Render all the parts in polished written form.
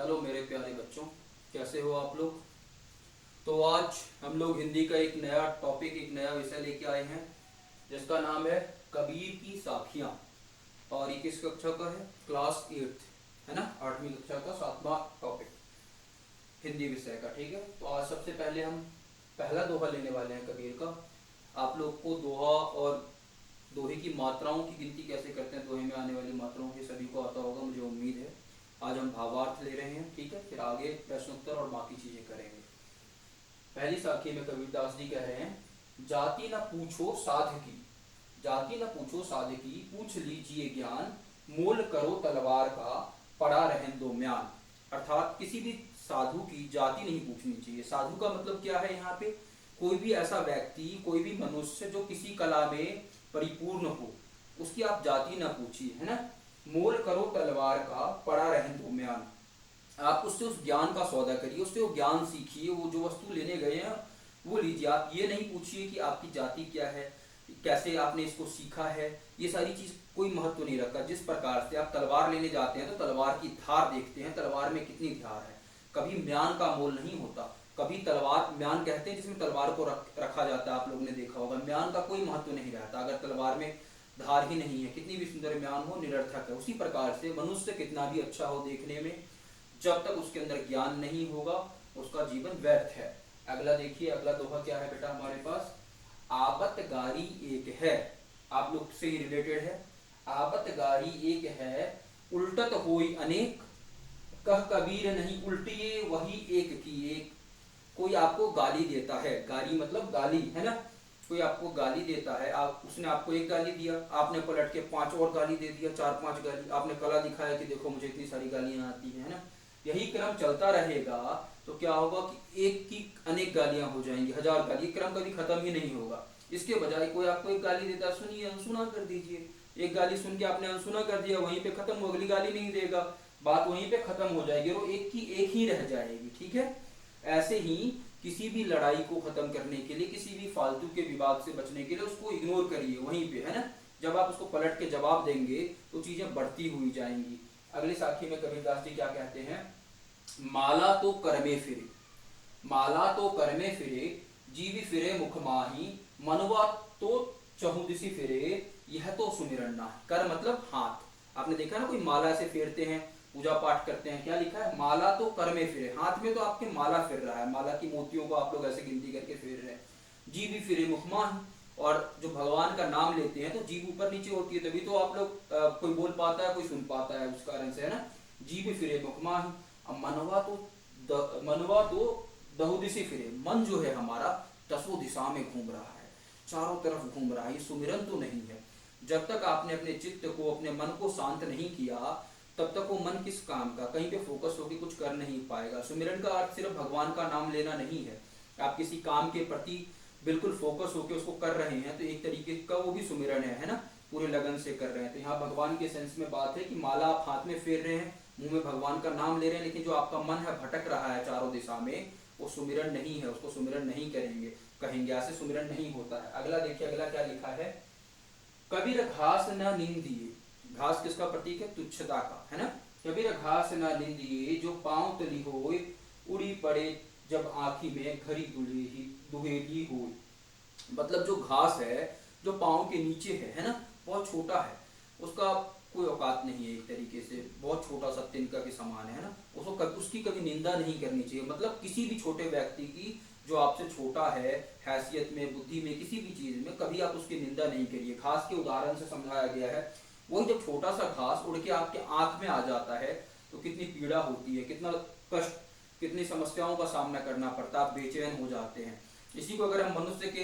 Hello मेरे प्यारे बच्चों, कैसे हो आप लोग। तो आज हम लोग हिंदी का एक नया टॉपिक, एक नया विषय लेके आए हैं जिसका नाम है कबीर की साखियाँ। और ये किस कक्षा का है? क्लास 8 है ना, 8वीं कक्षा का 7वां टॉपिक हिंदी विषय का। ठीक है, तो आज सबसे पहले हम पहला दोहा लेने वाले हैं कबीर का। आप लोग को दोहा और दोहे की मात्राओं की गिनती कैसे करते हैं, दोहे में आने वाली मात्राओं की सभी को आता होगा, मुझे उम्मीद है। आज हम भावार्थ ले रहे हैं, ठीक है, फिर आगे प्रश्नोत्तर और बाकी चीजें करेंगे। पहली साखी में कबीरदास जी कह रहे हैं, जाति न पूछो साध की, जाति न पूछो साध की, पूछ लीजिए ज्ञान, मोल करो तलवार का, पड़ा रहन दो म्यान। अर्थात किसी भी साधु की जाति नहीं पूछनी चाहिए। साधु का मतलब क्या है यहाँ पे? कोई भी ऐसा व्यक्ति, कोई भी मनुष्य जो किसी कला में परिपूर्ण हो, उसकी आप जाति ना पूछिए, है ना। मोल करो तलवार का, पड़ा रहन दो म्यान। आप उससे उस ज्ञान का सौदा करिए, उससे वो ज्ञान सीखिए, वो जो वस्तु लेने गए हैं वो लीजिए। आप ये नहीं पूछिए कि आपकी जाति क्या है, कैसे आपने इसको सीखा है, ये सारी चीज कोई महत्व नहीं रखता। जिस प्रकार से आप तलवार लेने जाते हैं तो तलवार की धार देखते हैं, तलवार में कितनी धार है। कभी म्यान का मोल नहीं होता। कभी तलवार, म्यान कहते हैं जिसमें तलवार को रखा जाता है, आप लोगों ने देखा होगा। म्यान का कोई महत्व नहीं रहता अगर तलवार में धार ही नहीं है, कितनी भी सुंदर म्यान हो, निरर्थक है। उसी प्रकार से मनुष्य कितना भी अच्छा हो देखने में, जब तक उसके अंदर ज्ञान नहीं होगा उसका जीवन व्यर्थ है। अगला देखिए, अगला दोहा क्या है बेटा हमारे पास? आबत गारी एक है, आप लोग से ही रिलेटेड है। आबत गारी एक है, उल्टत होई अनेक, कह कबीर नहीं उल्टिए वही एक की एक। कोई आपको गाली देता है, गाली मतलब गाली, है ना। कोई आपको गाली देता है, आप, उसने आपको एक गाली दिया, आपने पलट के 5 और गाली दे दिया, 4-5 गाली, आपने कला दिखाया कि देखो मुझे इतनी सारी गालियां आती है ना। यही क्रम चलता रहेगा तो क्या होगा कि एक की अनेक गालियां हो जाएंगी, 1000 गाली, क्रम कभी खत्म ही नहीं होगा। इसके बजाय कोई आपको एक गाली देता है, सुनिए, अनसुना कर दीजिए। एक गाली सुन के आपने अनसुना कर दिया, वहीं पे खत्म हो, अगली गाली नहीं देगा, बात वहीं पे खत्म हो जाएगी और एक की एक ही रह जाएगी। ठीक है, ऐसे ही किसी भी लड़ाई को खत्म करने के लिए, किसी भी फालतू के विवाद से बचने के लिए उसको इग्नोर करिए वहीं पे, है ना। जब आप उसको पलट के जवाब देंगे तो चीजें बढ़ती हुई जाएंगी। अगली साखी में कबीरदास जी क्या कहते हैं? माला तो करमे फिरे, माला तो करमे फिरे, जीवी फिरे मुख माही, मनवा तो चहुदिसी फिरे, यह तो सुमिरन ना। कर मतलब हाथ। आपने देखा ना, कोई माला से फेरते हैं, पूजा पाठ करते हैं, क्या लिखा है? माला तो कर में फिरे, हाथ में तो आपके माला फिर रहा है, माला की मोतियों को आप लोग ऐसे गिनती करके फेर रहे हैं। जीव फिरे मुखमान, और जो भगवान का नाम लेते हैं तो जीव ऊपर नीचे होती है, तभी तो आप लोग कोई बोल पाता है, कोई सुन पाता है, उस कारण से, है ना। जीव फिरे मुखमान। अब मनवा तो दहुदिशी फिरे, मन जो है हमारा 10 दिशा में घूम रहा है, चारों तरफ घूम रहा है, ये सुमिरन तो नहीं है। जब तक आपने अपने चित्त को, अपने मन को शांत नहीं किया, तब तक वो मन किस काम का, कहीं पे फोकस होकर कुछ कर नहीं पाएगा। सुमिरन का अर्थ सिर्फ भगवान का नाम लेना नहीं है। आप किसी काम के प्रति बिल्कुल फोकस होकर उसको कर रहे हैं तो एक तरीके का वो भी सुमिरन है ना, पूरे लगन से कर रहे हैं। तो यहाँ भगवान के सेंस में बात है कि माला आप हाथ में फेर रहे हैं, मुंह में भगवान का नाम ले रहे हैं, लेकिन जो आपका मन है भटक रहा है चारों दिशा में, वो सुमिरन नहीं है, उसको सुमिरन नहीं करेंगे, कहेंगे, ऐसे सुमिरन नहीं होता है। अगला देखिए, अगला क्या लिखा है? कबीर घास न निंदिए, घास किसका प्रतीक है? तुच्छता का, है ना। कबीर घास न निंदिए, जो पांव तली होए, उड़ी पड़े जब आंखी में, घरी दुहेली हो। मतलब जो घास है, जो पांव के नीचे है ना, बहुत छोटा है, उसका कोई औकात नहीं है, एक तरीके से बहुत छोटा सा तिनका के समान है ना। उसको उसकी कभी निंदा नहीं करनी चाहिए। मतलब किसी भी छोटे व्यक्ति की, जो आपसे छोटा है हैसियत में, बुद्धि में, किसी भी चीज में, कभी आप उसकी निंदा नहीं करिए। घास के उदाहरण से समझाया गया है। वही जब छोटा सा घास उड़ के आपके आंख में आ जाता है तो कितनी पीड़ा होती है, कितना कष्ट, कितनी समस्याओं का सामना करना पड़ता है, आप बेचैन हो जाते हैं। इसी को अगर हम मनुष्य के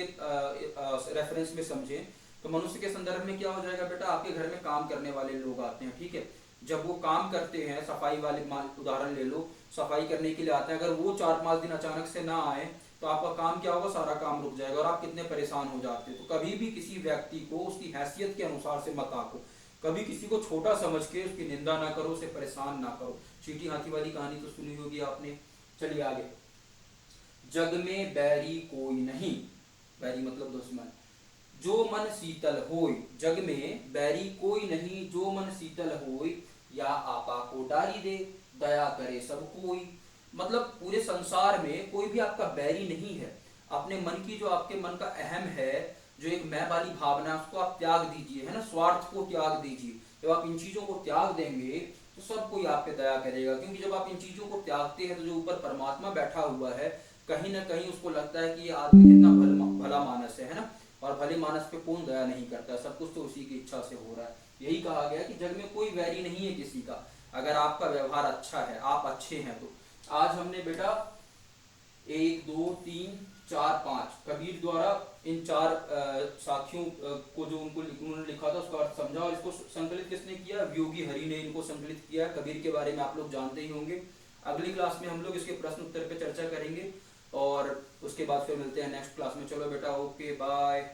रेफरेंस में समझें तो मनुष्य के संदर्भ में क्या हो जाएगा बेटा? आपके घर में काम करने वाले लोग आते हैं, ठीक है, जब वो काम करते हैं, सफाई वाले उदाहरण ले लो, सफाई करने के लिए आते हैं, अगर वो 4-5 दिन अचानक से ना आए तो आपका काम क्या होगा? सारा काम रुक जाएगा और आप कितने परेशान हो जाते हैं। तो कभी भी किसी व्यक्ति को उसकी हैसियत के अनुसार से मत आको, कभी किसी को छोटा समझ के उसकी निंदा ना करो, उसे परेशान ना करो। चींटी हाथी वाली कहानी तो सुनी होगी आपने। चलिए आगे। जग में बैरी कोई नहीं, बैरी मतलब दुश्मन, जो मन शीतल होय, जग में बैरी कोई नहीं, जो मन शीतल होय, या आपा को डारी दे, दया करे सब कोई, मतलब पूरे संसार में कोई भी आपका बैरी नहीं है। अपने मन की जो आपके मन का अहम है, जो एक मैं वाली भावना, उसको आप त्याग दीजिए, है ना, स्वार्थ को त्याग दीजिए। जब आप इन चीजों को त्याग देंगे तो सब कोई आप पे दया करेगा, क्योंकि जब आप इन चीजों को त्यागते हैं तो जो ऊपर परमात्मा बैठा हुआ है, कहीं ना कहीं उसको लगता है कि ये आदमी कितना भला मानस है ना, और भले मानस पे कौन दया नहीं करता, सब कुछ तो उसी की इच्छा से हो रहा है। यही कहा गया कि जग में कोई वैरी नहीं है किसी का, अगर आपका व्यवहार अच्छा है, आप अच्छे हैं तो। आज हमने बेटा 1 2 3 4 5 कबीर द्वारा इन चार साखियों को जो उन्होंने लिखा था उसका अर्थ समझा, और इसको संकलित किसने किया? योगी हरि ने इनको संकलित किया। कबीर के बारे में आप लोग जानते ही होंगे। अगली क्लास में हम लोग इसके प्रश्न उत्तर पे चर्चा करेंगे, और उसके बाद फिर मिलते हैं नेक्स्ट क्लास में। चलो बेटा, ओके, बाय।